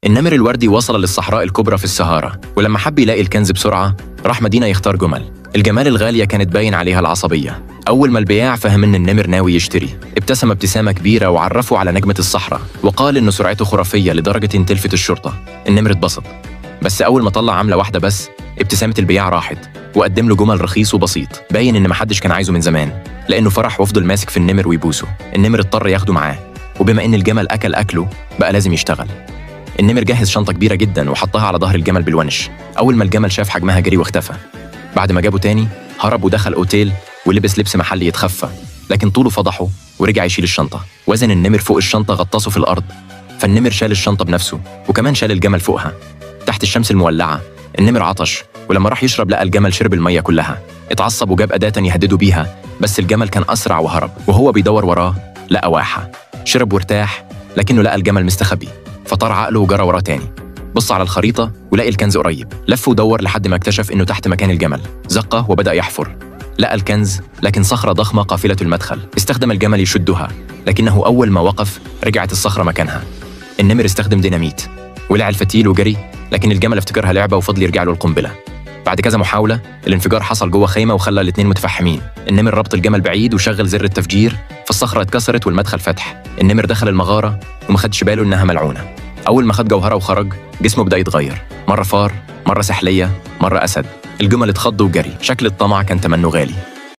النمر الوردي وصل للصحراء الكبرى في السهارة، ولما حب يلاقي الكنز بسرعة راح مدينة يختار جمل. الجمال الغالية كانت باين عليها العصبية. أول ما البياع فهم إن النمر ناوي يشتري، ابتسم ابتسامة كبيرة وعرفه على نجمة الصحراء، وقال إنه سرعته خرافية لدرجة إن تلفت الشرطة. النمر اتبسط، بس أول ما طلع عملة واحدة بس ابتسامة البياع راحت، وقدم له جمل رخيص وبسيط باين إن محدش كان عايزه من زمان. لأنه فرح وفضل ماسك في النمر ويبوسه. النمر اضطر ياخده معاه، وبما إن الجمل أكل أكله بقى لازم يشتغل. النمر جهز شنطة كبيرة جدا وحطها على ظهر الجمل بالونش. أول ما الجمل شاف حجمها جري واختفى. بعد ما جابه تاني هرب ودخل أوتيل ولبس لبس محلي يتخفى، لكن طوله فضحه ورجع يشيل الشنطة. وزن النمر فوق الشنطة غطاسه في الأرض، فالنمر شال الشنطة بنفسه وكمان شال الجمل فوقها. تحت الشمس المولعة النمر عطش، ولما راح يشرب لقى الجمل شرب المية كلها. اتعصب وجاب أداة يهدده بيها، بس الجمل كان أسرع وهرب. وهو بيدور وراه لقى واحة، شرب وارتاح، لكنه لقى الجمل مستخبي، فطار عقله وجرى وراه تاني. بص على الخريطة ولقى الكنز قريب، لف ودور لحد ما اكتشف إنه تحت مكان الجمل. زقه وبدأ يحفر، لقى الكنز لكن صخرة ضخمة قافلة المدخل. استخدم الجمل يشدها، لكنه أول ما وقف رجعت الصخرة مكانها. النمر استخدم ديناميت ولع الفتيل وجري، لكن الجمل افتكرها لعبة وفضل يرجع له القنبلة. بعد كذا محاولة الانفجار حصل جوه خيمة وخلى الاتنين متفحمين. النمر ربط الجمل بعيد وشغل زر التفجير، فالصخرة اتكسرت والمدخل فتح. النمر دخل المغارة ومخدش باله إنها ملعونة. أول ما خد جوهرة وخرج جسمه بدأ يتغير، مرة فار، مرة سحلية، مرة أسد. الجمل اتخض وجري، شكل الطمع كان تمنه غالي.